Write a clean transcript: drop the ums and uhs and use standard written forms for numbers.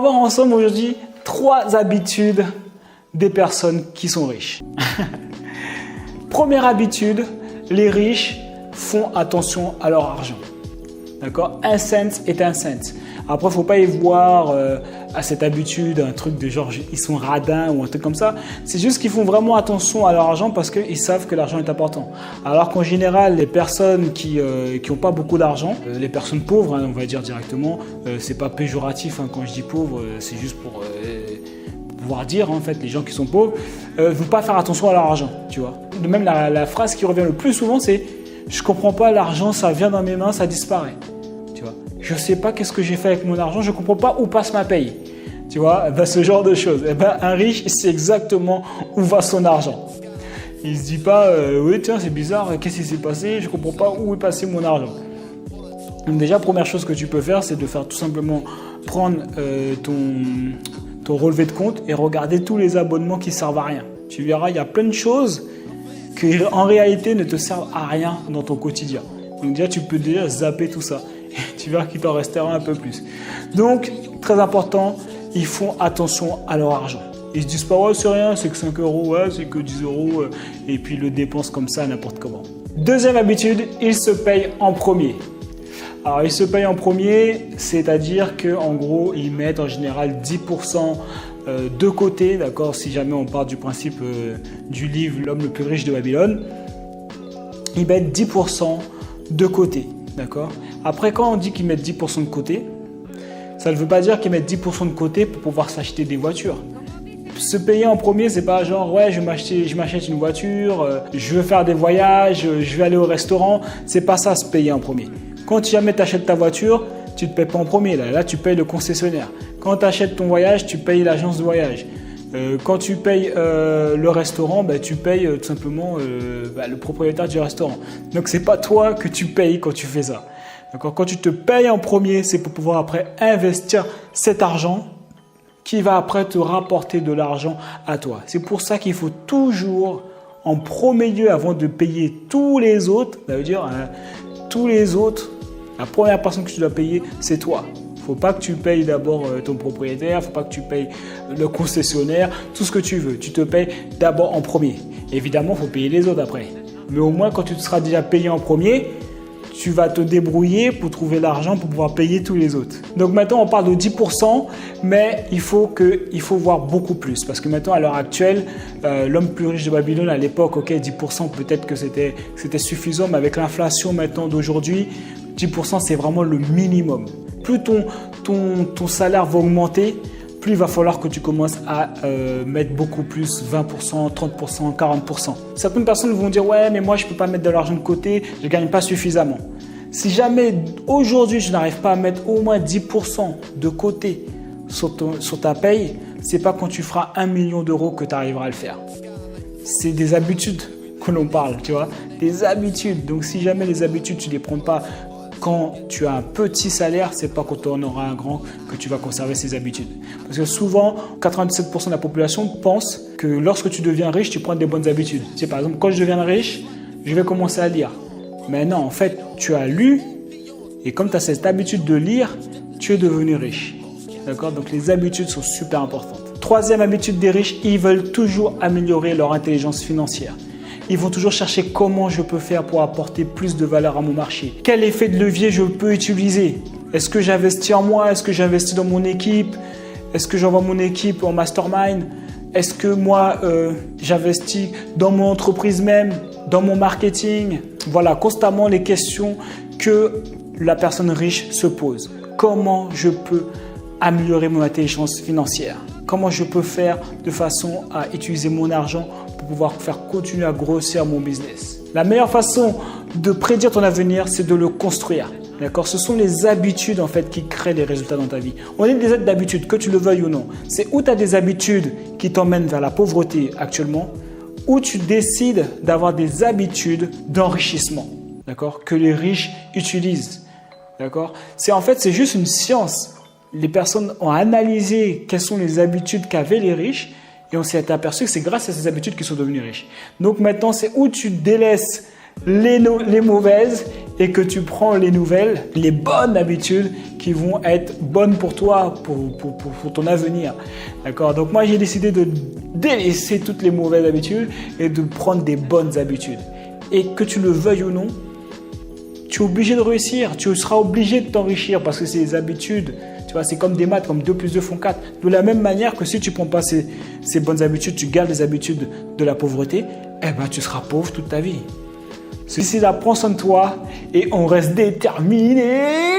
voir ensemble aujourd'hui 3 habitudes des personnes qui sont riches. Première habitude, les riches font attention à leur argent. D'accord? Un cent est un cent. Après, il ne faut pas y voir à cette habitude un truc de genre ils sont radins ou un truc comme ça. C'est juste qu'ils font vraiment attention à leur argent parce qu'ils savent que l'argent est important. Alors qu'en général, les personnes qui n'ont pas beaucoup d'argent, les personnes pauvres, hein, on va dire directement, c'est pas péjoratif hein, quand je dis pauvre, c'est juste pour pouvoir dire en fait les gens qui sont pauvres ne vont pas faire attention à leur argent, tu vois. De même la phrase qui revient le plus souvent c'est je comprends pas, l'argent ça vient dans mes mains, ça disparaît. Tu vois. Je sais pas qu'est-ce que j'ai fait avec mon argent, je comprends pas où passe ma paye. Tu vois, ben, ce genre de choses. Eh ben, un riche, il sait exactement où va son argent. Il se dit pas oui tiens c'est bizarre, qu'est-ce qui s'est passé, je comprends pas où est passé mon argent. Donc déjà première chose que tu peux faire c'est de faire tout simplement prendre ton relevé de compte et regarder tous les abonnements qui servent à rien. Tu verras, il y a plein de choses qui en réalité ne te servent à rien dans ton quotidien. Donc déjà, tu peux déjà zapper tout ça. Et tu verras qu'il t'en restera un peu plus. Donc, très important, ils font attention à leur argent. Ils se disent pas, ouais, c'est rien, c'est que 5 euros, ouais, c'est que 10 euros, et puis ils le dépensent comme ça, n'importe comment. Deuxième habitude, ils se payent en premier. Alors, ils se payent en premier, c'est-à-dire qu'en gros, ils mettent en général 10% de côté, d'accord, si jamais on part du principe du livre L'homme le plus riche de Babylone, ils mettent 10% de côté, d'accord. Après, quand on dit qu'ils mettent 10% de côté, ça ne veut pas dire qu'ils mettent 10% de côté pour pouvoir s'acheter des voitures. Se payer en premier, c'est pas genre ouais, je m'achète une voiture, je veux faire des voyages, je vais aller au restaurant, c'est pas ça se payer en premier. Quand jamais tu achètes ta voiture, tu ne te payes pas en premier, là tu payes le concessionnaire. Quand tu achètes ton voyage, tu payes l'agence de voyage. Quand tu payes le restaurant, bah, tu payes tout simplement le propriétaire du restaurant. Donc, c'est pas toi que tu payes quand tu fais ça. D'accord? Quand tu te payes en premier, c'est pour pouvoir après investir cet argent qui va après te rapporter de l'argent à toi. C'est pour ça qu'il faut toujours, en premier lieu, avant de payer tous les autres, ça veut dire tous les autres, la première personne que tu dois payer, c'est toi. Il ne faut pas que tu payes d'abord ton propriétaire, il ne faut pas que tu payes le concessionnaire, tout ce que tu veux. Tu te payes d'abord en premier. Évidemment, il faut payer les autres après. Mais au moins, quand tu te seras déjà payé en premier, tu vas te débrouiller pour trouver l'argent pour pouvoir payer tous les autres. Donc maintenant, on parle de 10%, mais il faut voir beaucoup plus. Parce que maintenant, à l'heure actuelle, l'homme plus riche de Babylone, à l'époque, ok, 10%, peut-être que c'était suffisant, mais avec l'inflation maintenant d'aujourd'hui, 10% c'est vraiment le minimum. Plus ton salaire va augmenter, plus il va falloir que tu commences à mettre beaucoup plus, 20%, 30%, 40%. Certaines personnes vont dire « Ouais, mais moi, je ne peux pas mettre de l'argent de côté, je ne gagne pas suffisamment. » Si jamais aujourd'hui, je n'arrive pas à mettre au moins 10% de côté sur ta paye, ce n'est pas quand tu feras 1 million d'euros que tu arriveras à le faire. C'est des habitudes que l'on parle, tu vois, des habitudes. Donc, si jamais les habitudes, tu ne les prends pas quand tu as un petit salaire, c'est pas quand tu en auras un grand que tu vas conserver ces habitudes. Parce que souvent, 97% de la population pense que lorsque tu deviens riche, tu prends des bonnes habitudes. Tu sais, par exemple, quand je deviens riche, je vais commencer à lire. Mais non, en fait, tu as lu et comme tu as cette habitude de lire, tu es devenu riche. D'accord? Donc, les habitudes sont super importantes. Troisième habitude des riches, ils veulent toujours améliorer leur intelligence financière. Ils vont toujours chercher comment je peux faire pour apporter plus de valeur à mon marché. Quel effet de levier je peux utiliser? Est-ce que j'investis en moi? Est-ce que j'investis dans mon équipe? Est-ce que j'envoie mon équipe en mastermind? Est-ce que moi, j'investis dans mon entreprise même, dans mon marketing? Voilà, constamment les questions que la personne riche se pose. Comment je peux améliorer mon intelligence financière? Comment je peux faire de façon à utiliser mon argent pour pouvoir faire continuer à grossir mon business? La meilleure façon de prédire ton avenir, c'est de le construire. D'accord? Ce sont les habitudes en fait qui créent les résultats dans ta vie. On est des êtres d'habitude, que tu le veuilles ou non. C'est où tu as des habitudes qui t'emmènent vers la pauvreté actuellement, ou tu décides d'avoir des habitudes d'enrichissement, d'accord? Que les riches utilisent. D'accord? C'est juste une science. Les personnes ont analysé quelles sont les habitudes qu'avaient les riches et on s'est aperçu que c'est grâce à ces habitudes qu'ils sont devenus riches. Donc maintenant, c'est où tu délaisses les mauvaises et que tu prends les nouvelles, les bonnes habitudes qui vont être bonnes pour toi, pour ton avenir. D'accord? Donc moi, j'ai décidé de délaisser toutes les mauvaises habitudes et de prendre des bonnes habitudes. Et que tu le veuilles ou non, tu es obligé de réussir, tu seras obligé de t'enrichir parce que ces habitudes, tu vois, c'est comme des maths, comme 2 plus 2 font 4. De la même manière que si tu ne prends pas ces bonnes habitudes, tu gardes les habitudes de la pauvreté, eh ben, tu seras pauvre toute ta vie. Ceci là, prends soin de toi et on reste déterminé.